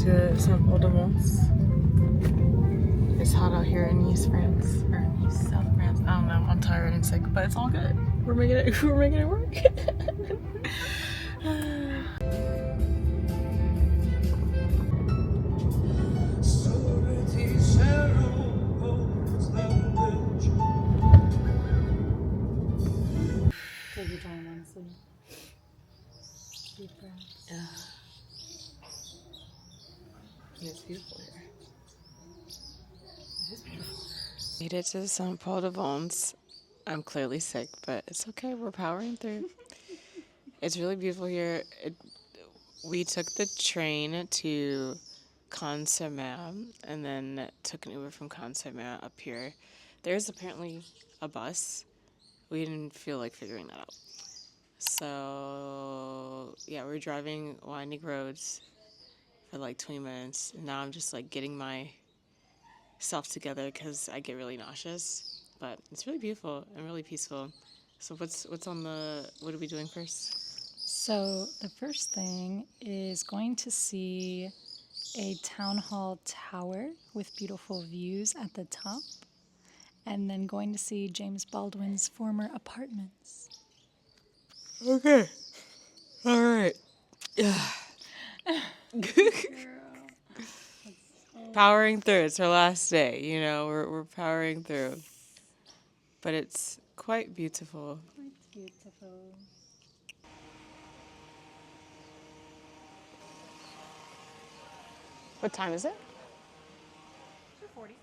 to Saint-Paul de Vence. It's hot out here in East France, or East South France. I don't know. I'm tired and sick, but it's all good. We're making it. We're making it work. Take your time, honestly. Deep breath. Yeah, it's beautiful here. It is beautiful. Made it to Saint-Paul de Vence. I'm clearly sick, but it's okay. We're powering through. It's really beautiful here. We took the train to Consommé and then took an Uber from Consommé up here. There's apparently a bus. We didn't feel like figuring that out. So, yeah, we're driving winding roads for like 20 minutes. And now I'm just like getting myself together because I get really nauseous. But it's really beautiful and really peaceful. So what are we doing first? So the first thing is going to see a town hall tower with beautiful views at the top, and then going to see James Baldwin's former apartments. Okay. All right. Yeah. Powering through. It's our last day. You know, we're powering through. But it's quite beautiful. Quite beautiful. What time is it? 2:40.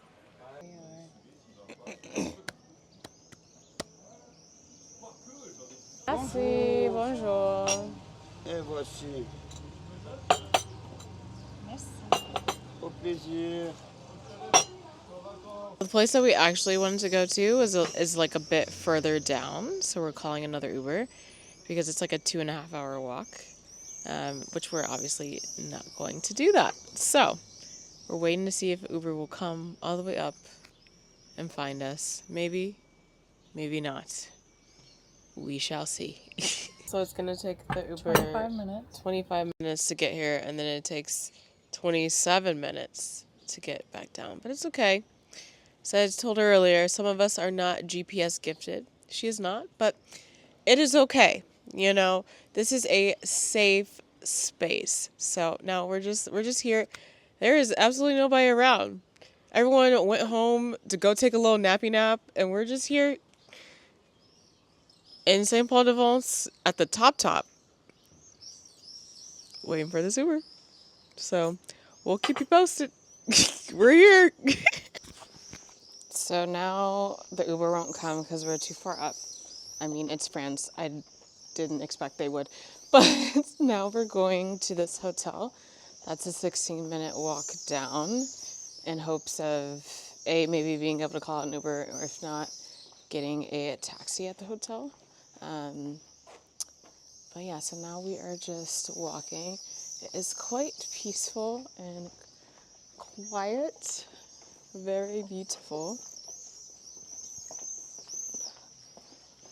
Merci, bonjour. Et voici. Merci. Au plaisir. The place that we actually wanted to go to is like a bit further down, so we're calling another Uber because it's like a 2.5 hour walk, which we're obviously not going to do that. So we're waiting to see if Uber will come all the way up and find us. Maybe, maybe not. We shall see. So it's gonna take the Uber 25 minutes. 25 minutes to get here, and then it takes 27 minutes to get back down. But it's okay. So I told her earlier, some of us are not GPS gifted. She is not, but it is okay. You know, this is a safe space. So now we're just here. There is absolutely nobody around. Everyone went home to go take a little nappy nap, and we're just here in Saint-Paul de Vence at the top, waiting for this Uber. So we'll keep you posted. We're here. So now the Uber won't come because we're too far up. I mean, it's France. I didn't expect they would. But now we're going to this hotel. That's a 16-minute walk down in hopes of, maybe being able to call out an Uber, or if not, getting a taxi at the hotel. But yeah, so now we are just walking. It is quite peaceful and quiet. Very beautiful.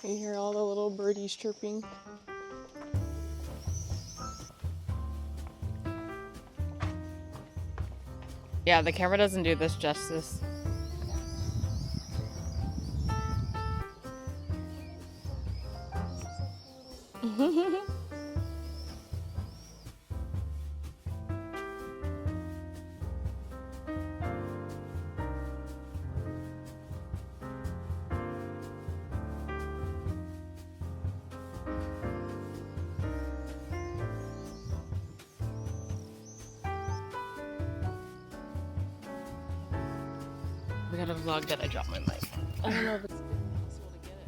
You hear all the little birdies chirping. Yeah, the camera doesn't do this justice. We gotta vlog that I dropped my mic. I don't know if it's possible to get it.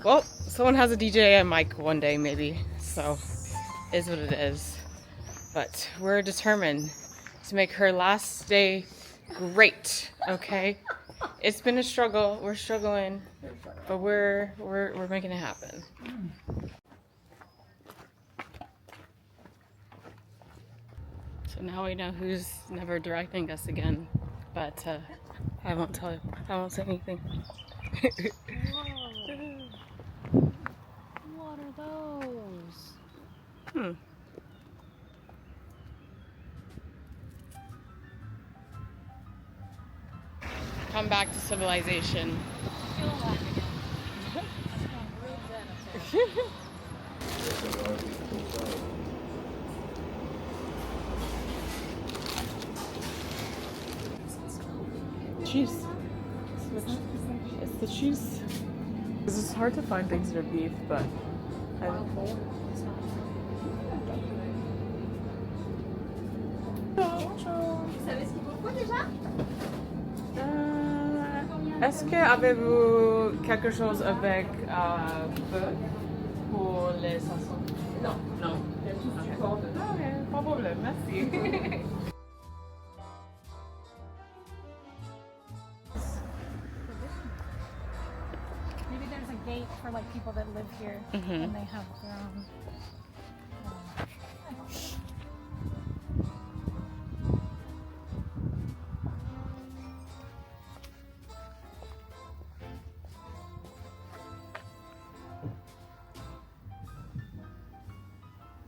Well, someone has a DJ mic one day, maybe. So, is what it is. But we're determined to make her last day great. Okay, it's been a struggle. We're struggling, but we're making it happen. So now we know who's never directing us again. But I won't tell you. I won't say anything. What are those? Come back to civilization. Cheese. It's the cheese. It's hard to find things that are beef, but est-ce que avez-vous quelque chose avec bœuf pour les saucons? Non, non. Okay. Pas de problème, merci. Maybe there's a gate for like people that live here and they have their own.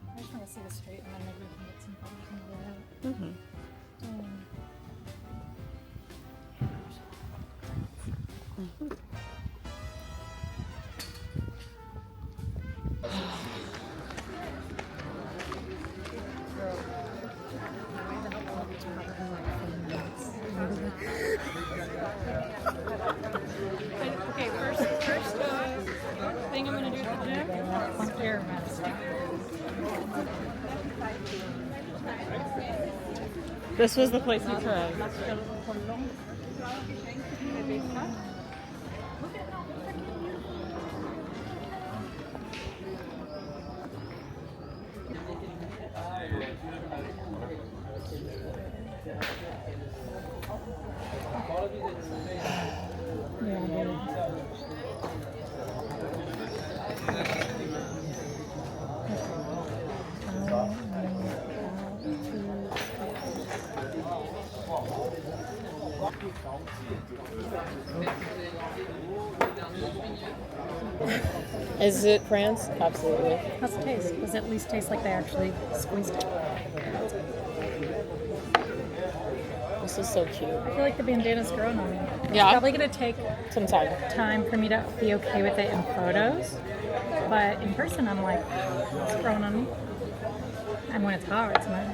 I just want to see the street and then maybe we can get some photos and go out. Okay, first thing I'm gonna do at the gym, air mask. This was the place we tried. Is it France? Absolutely. How's it taste? Does it at least taste like they actually squeezed it? This is so cute. I feel like the bandana's growing on me. Yeah. It's probably gonna take Some time. time for me to be okay with it in photos, but in person I'm like, it's growing on me. And when it's hot, it's nice.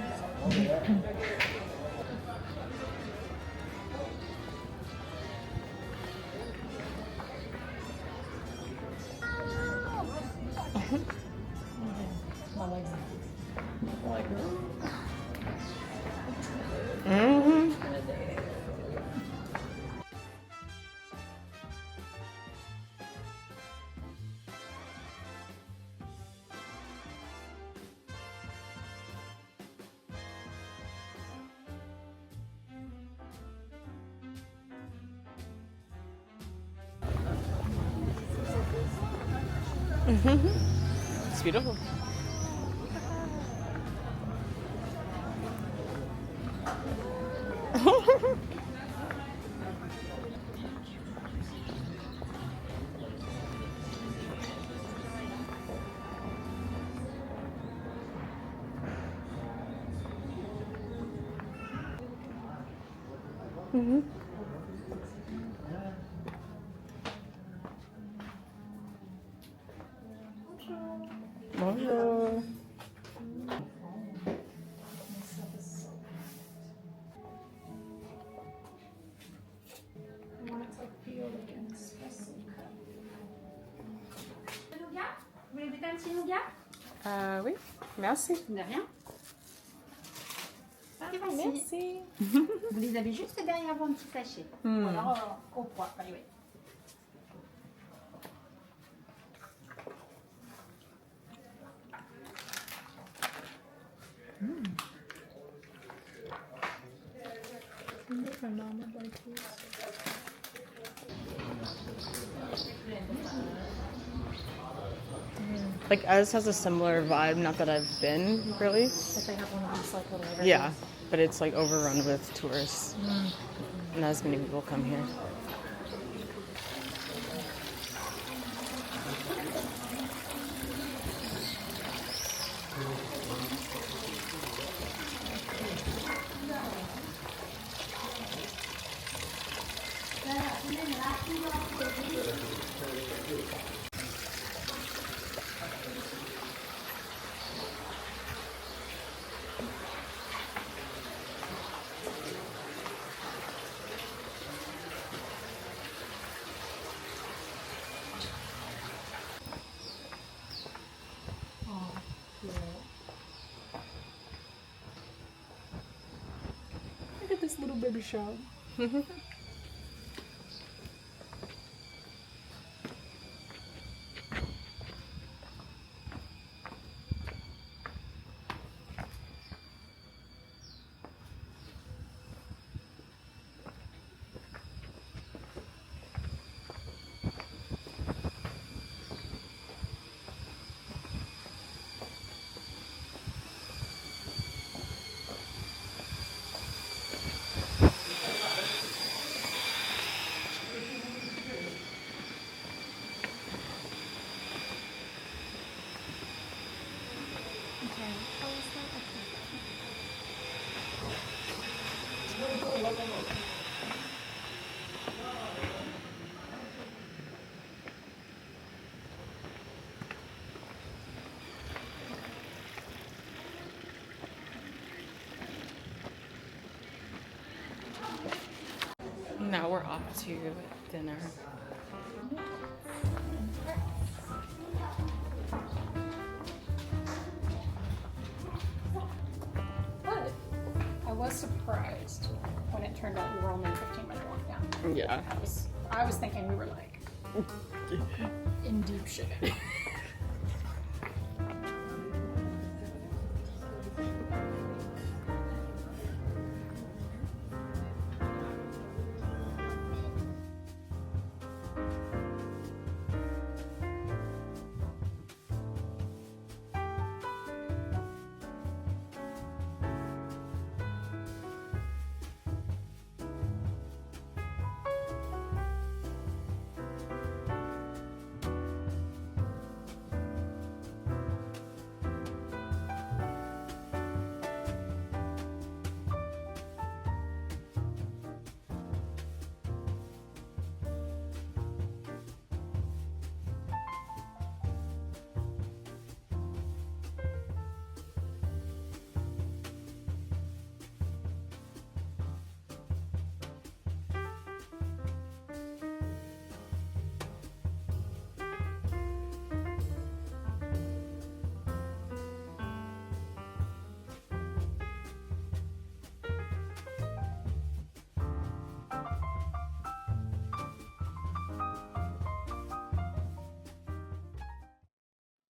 It's beautiful. Bonjour. Vous voulez goûter un petit nougat? Oui, merci. De rien. C'est facile. Merci. Vous les avez juste derrière vos petits sachets. Ou alors au poids. Allez, oui. Like, Ez has a similar vibe, not that I've been, really. Like they have one of these like little areas. Yeah, but it's like overrun with tourists. Not as many people come here. Look at this little baby shop. Now we're off to dinner. But I was surprised when it turned out we were only a 15-minute walk down. Yeah. I was thinking we were like in deep shit.